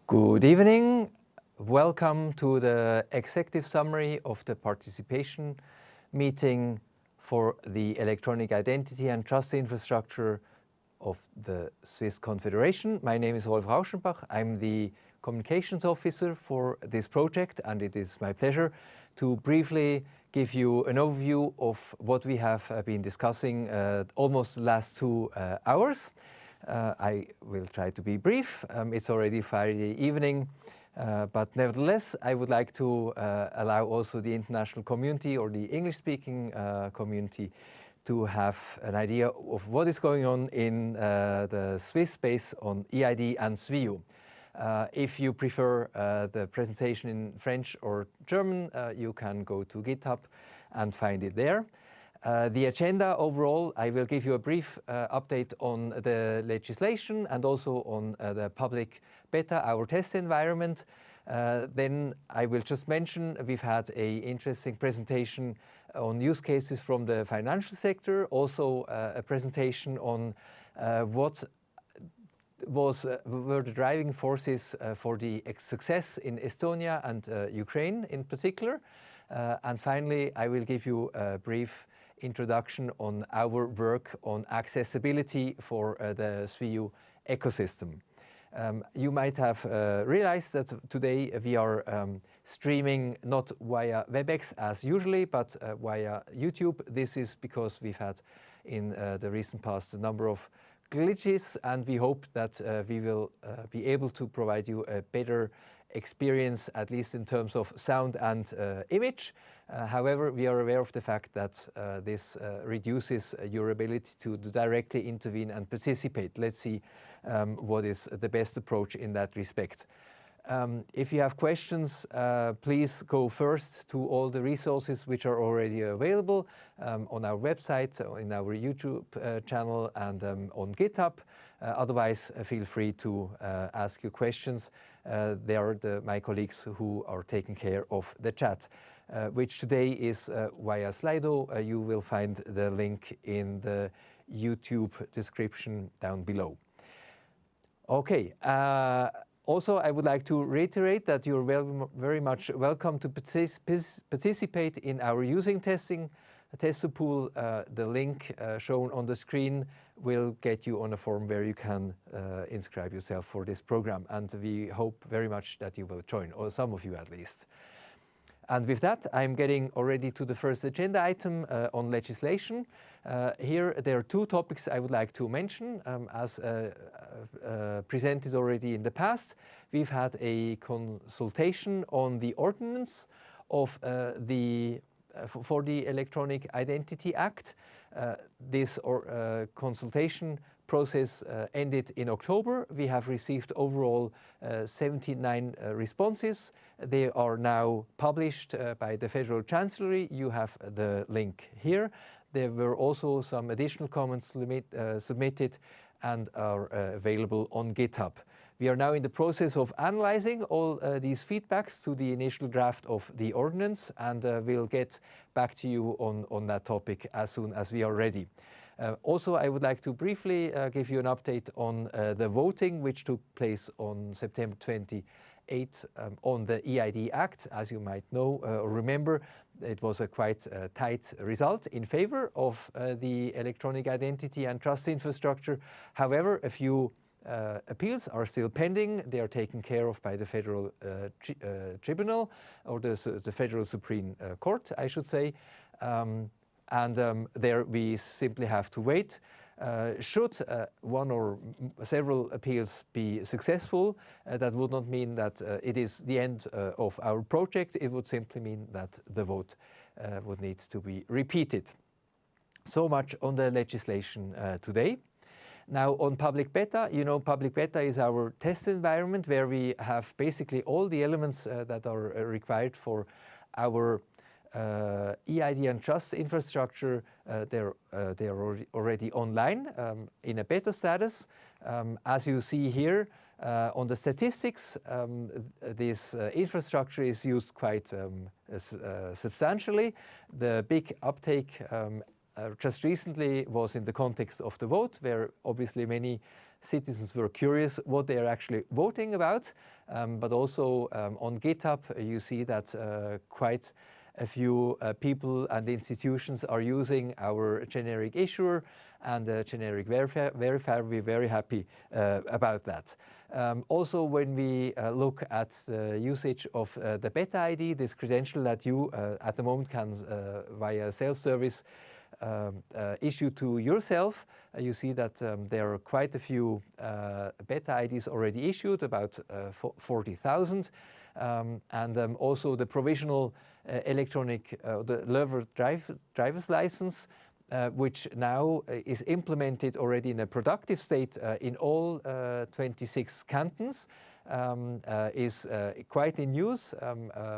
Good evening. Welcome to the executive summary of the participation meeting for the electronic identity and trust infrastructure of the Swiss Confederation. My name is Rolf Rauschenbach. I'm the communications officer for this project, and it is my pleasure to briefly give you an overview of what we have been discussing almost the last 2 hours. I will try to be brief. It's already Friday evening, but nevertheless, I would like to allow also the international community or the English-speaking community to have an idea of what is going on in the Swiss space on e-ID and swiyu. If you prefer the presentation in French or German, you can go to GitHub and find it there. The agenda overall, I will give you a brief update on the legislation and also on the public beta, our test environment. Then I will just mention we've had an interesting presentation on use cases from the financial sector, also a presentation on what were the driving forces for the success in Estonia and Ukraine in particular. And finally, I will give you a brief introduction on our work on accessibility for the swiyu ecosystem. You might have realized that today we are streaming not via WebEx as usually, but via YouTube. This is because we've had in the recent past a number of glitches, and we hope that we will be able to provide you a better experience, at least in terms of sound and image. However, we are aware of the fact that this reduces your ability to directly intervene and participate. Let's see what is the best approach in that respect. If you have questions, please go first to all the resources which are already available on our website, in our YouTube channel, and on GitHub. Otherwise, feel free to ask your questions. They are my colleagues who are taking care of the chat, which today is via Slido. You will find the link in the YouTube description down below. Okay. Also, I would like to reiterate that you're very much welcome to participate in our using testing tester pool. The link shown on the screen will get you on a form where you can inscribe yourself for this program. And we hope very much that you will join, or some of you at least. And with that, I'm getting already to the first agenda item on legislation. Here, there are 2 topics I would like to mention. As presented already in the past, we've had a consultation on the ordinance of for the Electronic Identity Act. This consultation process ended in October. We have received overall 79 responses. They are now published by the Federal Chancellery. You have the link here. There were also some additional comments submitted and are available on GitHub. We are now in the process of analyzing all these feedbacks to the initial draft of the ordinance, and we'll get back to you on that topic as soon as we are ready. Also, I would like to briefly give you an update on the voting which took place on September 28 on the e-ID Act. As you might know or remember, it was a quite tight result in favor of the electronic identity and trust infrastructure. However, a few appeals are still pending. They are taken care of by the Federal Tribunal, or the Federal Supreme Court, I should say. There we simply have to wait. Should one or several appeals be successful, that would not mean that it is the end of our project. It would simply mean that the vote would need to be repeated. So much on the legislation today. Now on public beta, you know, public beta is our test environment where we have basically all the elements that are required for our e-ID and trust infrastructure. They're already online in a beta status. As you see here on the statistics, this infrastructure is used quite substantially. The big uptake just recently was in the context of the vote, where obviously many citizens were curious what they are actually voting about. But also on GitHub, you see that quite a few people and institutions are using our generic issuer and generic verifier. We're very happy about that. Also, when we look at the usage of the Beta ID, this credential that you at the moment can via self-service issue to yourself, you see that there are quite a few Beta IDs already issued, about 40,000. And also the provisional electronic the learner driver's license, which now is implemented already in a productive state in all 26 cantons, is quite in use.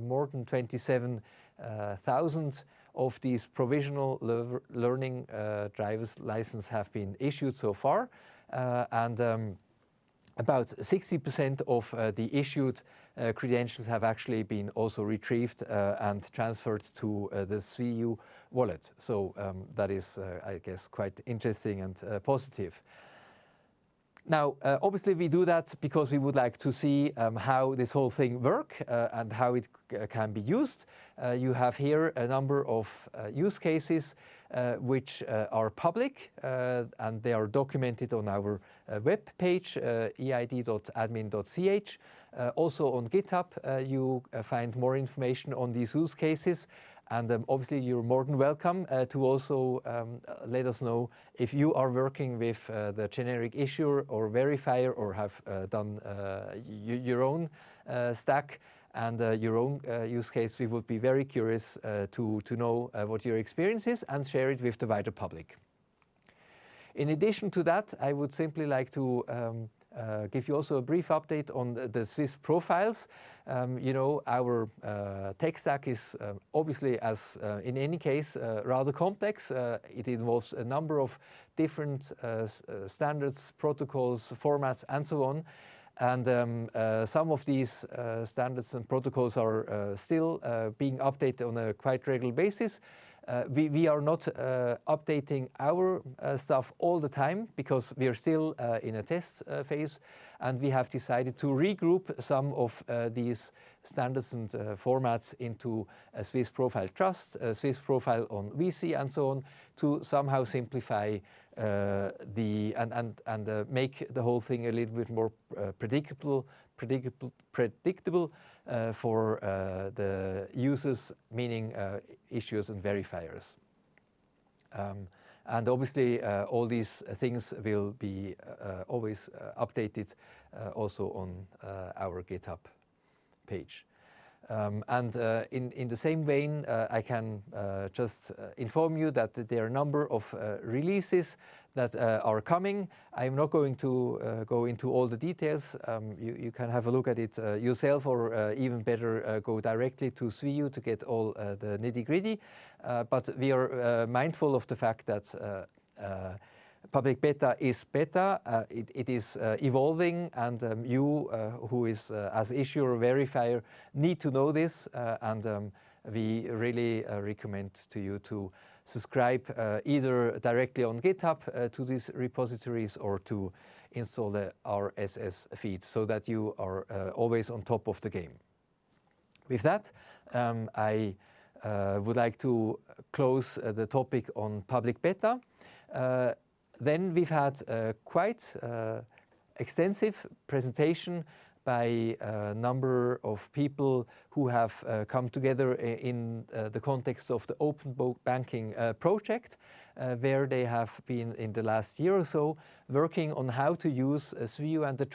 More than 27,000 of these provisional learning driver's license have been issued so far, and about 60% of the issued credentials have actually been also retrieved and transferred to the swiyu wallet. So that is, I guess, quite interesting and positive. Now, obviously we do that because we would like to see how this whole thing works and how it can be used. You have here a number of use cases which are public and they are documented on our web page, eid.admin.ch. Also on GitHub, you find more information on these use cases. And obviously, you're more than welcome to also let us know if you are working with the generic issuer or verifier or have done your own stack and your own use case. We would be very curious to know what your experience is and share it with the wider public. In addition to that, I would simply like to give you also a brief update on the Swiss profiles. You know, our tech stack is obviously, as in any case, rather complex. It involves a number of different standards, protocols, formats, and so on. And some of these standards and protocols are still being updated on a quite regular basis. We are not updating our stuff all the time because we are still in a test phase, and we have decided to regroup some of these standards and formats into a Swiss Profile Trust, a Swiss Profile on VC, and so on, to somehow simplify and make the whole thing a little bit more predictable for the users, meaning issuers and verifiers. And obviously, all these things will be always updated also on our GitHub page. And in the same vein, I can just inform you that there are a number of releases that are coming. I'm not going to go into all the details. You can have a look at it yourself, or even better, go directly to swiyu to get all the nitty-gritty. But we are mindful of the fact that public beta is beta. It is evolving, and you, who is as issuer or verifier, need to know this. And we really recommend to you to subscribe either directly on GitHub to these repositories or to install the RSS feeds so that you are always on top of the game. With that, I would like to close the topic on public beta. Then we've had a quite extensive presentation by a number of people who have come together in the context of the open banking project, where they have been in the last year or so working on how to use swiyu and the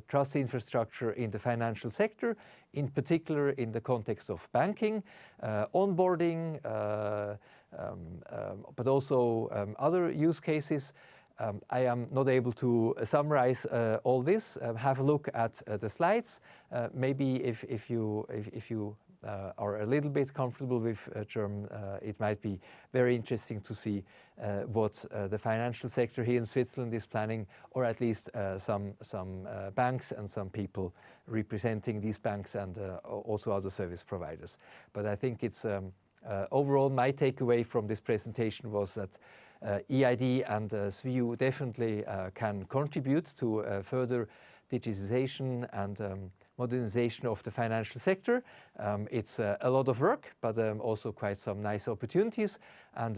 trust infrastructure in the financial sector, in particular in the context of banking, onboarding, but also other use cases. I am not able to summarize all this. Have a look at the slides. Maybe if you are a little bit comfortable with German, it might be very interesting to see what the financial sector here in Switzerland is planning, or at least some banks and some people representing these banks and also other service providers. But I think it's Overall, my takeaway from this presentation was that e-ID and swiyu definitely can contribute to further digitization and modernization of the financial sector. It's a lot of work, but also quite some nice opportunities. And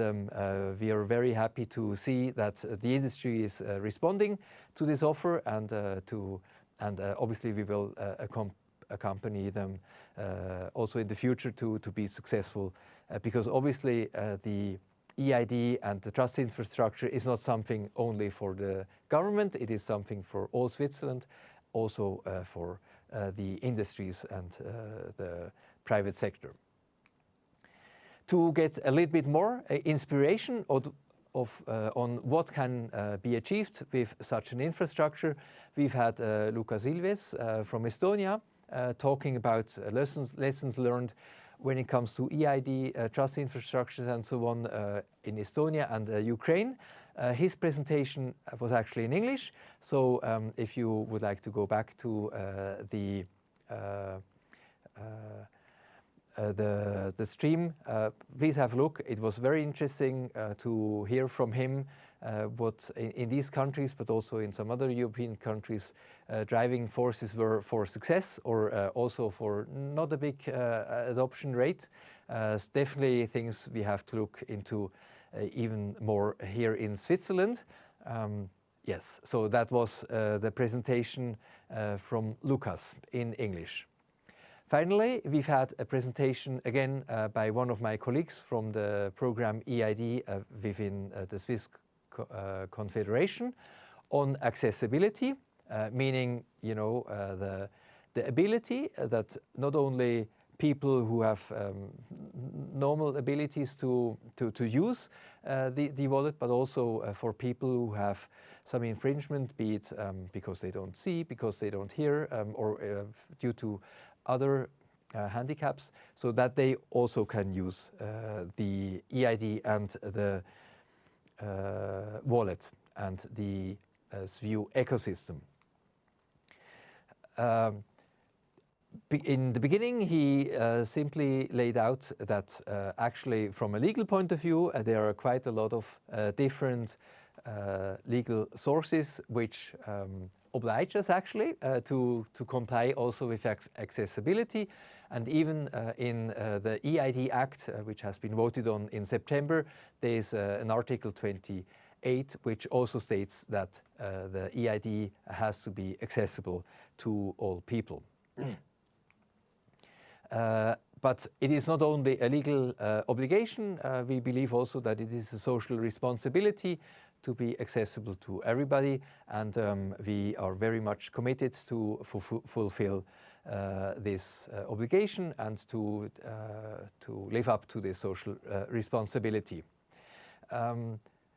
we are very happy to see that the industry is responding to this offer, and obviously we will accompany them also in the future to be successful, because obviously the e-ID and the trust infrastructure is not something only for the government, it is something for all Switzerland, also for the industries and the private sector. To get a little bit more inspiration on what can be achieved with such an infrastructure, we've had Luca Silves from Estonia talking about lessons learned when it comes to e-ID, trust infrastructures and so on in Estonia and Ukraine. His presentation was actually in English, so if you would like to go back to the stream, please have a look. It was very interesting to hear from him what in these countries, but also in some other European countries, driving forces were for success, or also for not a big adoption rate. Definitely things we have to look into even more here in Switzerland. Yes, so that was the presentation from Lucas in English. Finally, we've had a presentation again by one of my colleagues from the program e-ID within the Swiss Confederation on accessibility, meaning, you know, the ability that not only people who have normal abilities to use the wallet, but also for people who have some infringement, be it because they don't see, because they don't hear, or due to other handicaps, so that they also can use the e-ID and the wallet and the swiyu ecosystem. In the beginning, he simply laid out that actually from a legal point of view, there are quite a lot of different legal sources which oblige us actually to comply also with accessibility. And even in the e-ID Act, which has been voted on in September, there is an Article 28 which also states that the e-ID has to be accessible to all people. But it is not only a legal obligation, we believe also that it is a social responsibility to be accessible to everybody, and we are very much committed to fulfill this obligation and to live up to this social responsibility.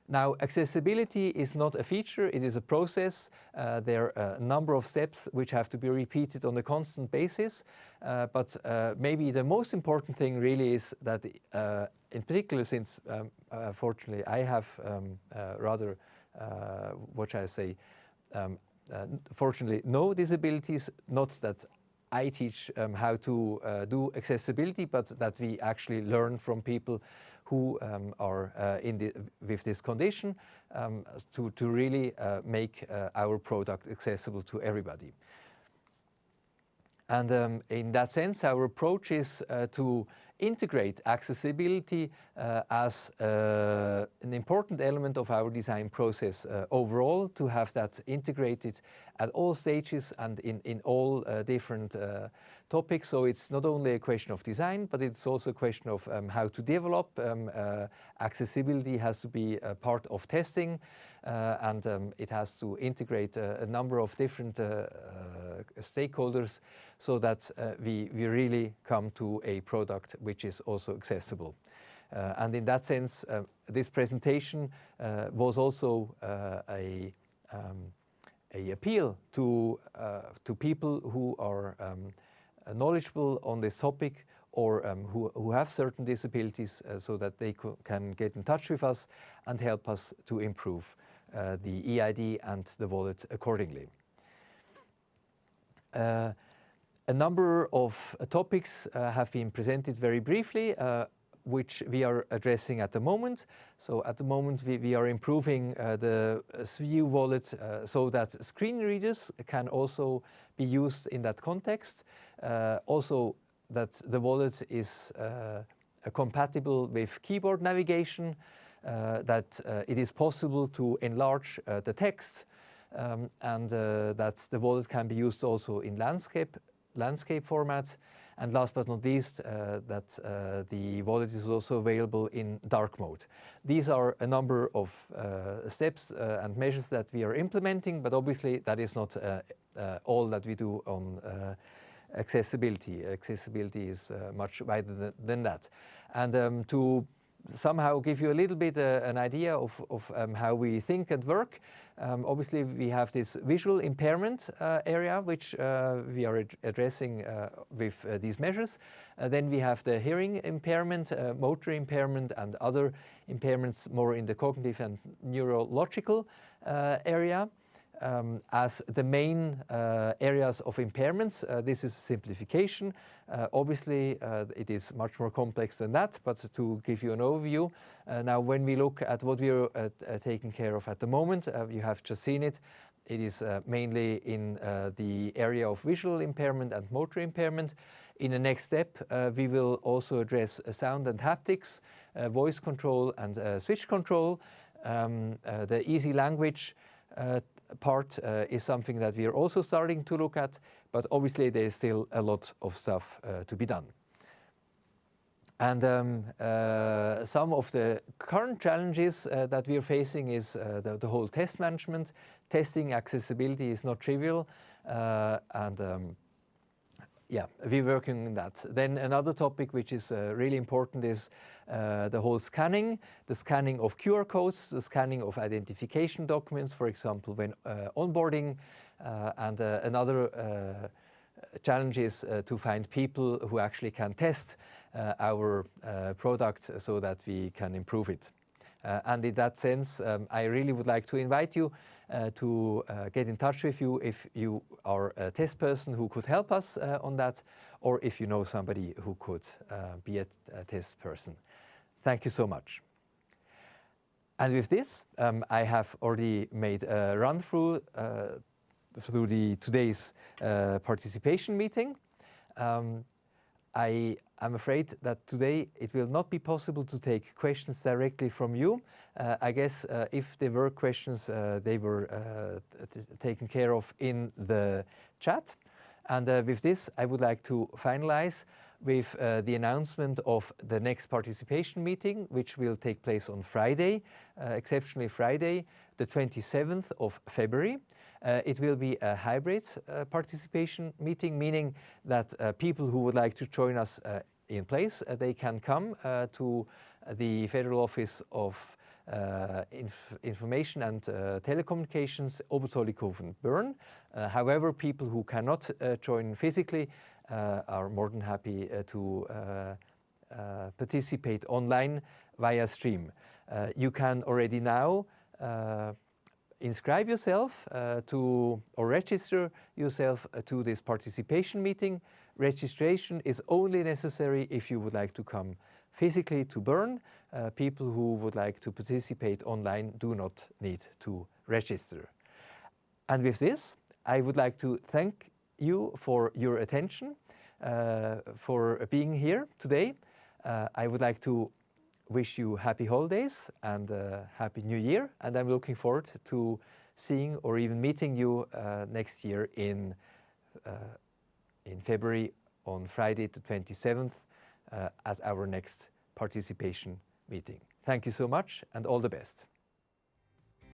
Now, accessibility is not a feature, it is a process. There are a number of steps which have to be repeated on a constant basis. But maybe the most important thing really is that, in particular, since fortunately I have rather, what shall I say, fortunately no disabilities, not that I teach how to do accessibility, but that we actually learn from people who are with this condition to really make our product accessible to everybody. And in that sense, our approach is to integrate accessibility as an important element of our design process overall, to have that integrated at all stages and in all different topics. So it's not only a question of design, but it's also a question of how to develop. Accessibility has to be a part of testing, and it has to integrate a number of different stakeholders, so that we really come to a product which is also accessible. And in that sense, this presentation was also a appeal to people who are knowledgeable on this topic, or who have certain disabilities, so that they can get in touch with us and help us to improve the e-ID and the wallet accordingly. A number of topics have been presented very briefly. which we are addressing at the moment. So at the moment we are improving the swiyu wallet so that screen readers can also be used in that context. Also that the wallet is compatible with keyboard navigation, that it is possible to enlarge the text, and that the wallet can be used also in landscape format. And last but not least, that the wallet is also available in dark mode. These are a number of steps and measures that we are implementing, but obviously that is not all that we do on accessibility. Accessibility is much wider than that. And to somehow give you a little bit an idea of how we think and work, obviously we have this visual impairment area, which we are addressing with these measures. Then we have the hearing impairment, motor impairment, and other impairments more in the cognitive and neurological area. As the main areas of impairments, this is simplification. Obviously, it is much more complex than that, but to give you an overview, now when we look at what we are taking care of at the moment, you have just seen it. It is mainly in the area of visual impairment and motor impairment. In the next step, we will also address sound and haptics, voice control and switch control. The easy language part is something that we are also starting to look at, but obviously there is still a lot of stuff to be done. And some of the current challenges that we are facing is the whole test management. Testing accessibility is not trivial, and yeah, we're working on that. Then another topic which is really important is the whole scanning, the scanning of QR codes, the scanning of identification documents, for example, when onboarding. And another challenge is to find people who actually can test our product so that we can improve it. And in that sense, I really would like to invite you to get in touch with you if you are a test person who could help us on that, or if you know somebody who could be a test person. Thank you so much. And with this, I have already made a run through today's participation meeting. I am afraid that today it will not be possible to take questions directly from you. I guess if there were questions, they were taken care of in the chat. And with this, I would like to finalize with the announcement of the next participation meeting, which will take place on Friday, exceptionally Friday, the 27th of February. It will be a hybrid participation meeting, meaning that people who would like to join us in place, they can come to the Federal Office of Information and Telecommunications, Oberzollikofen, Bern. However, people who cannot join physically are more than happy to participate online via stream. You can already now inscribe yourself or register yourself to this participation meeting. Registration is only necessary if you would like to come physically to Bern. People who would like to participate online do not need to register. And with this, I would like to thank you for your attention, for being here today. I would like to wish you happy holidays and happy new year, and I'm looking forward to seeing or even meeting you next year in February on Friday the 27th at our next participation meeting. Thank you so much and all the best.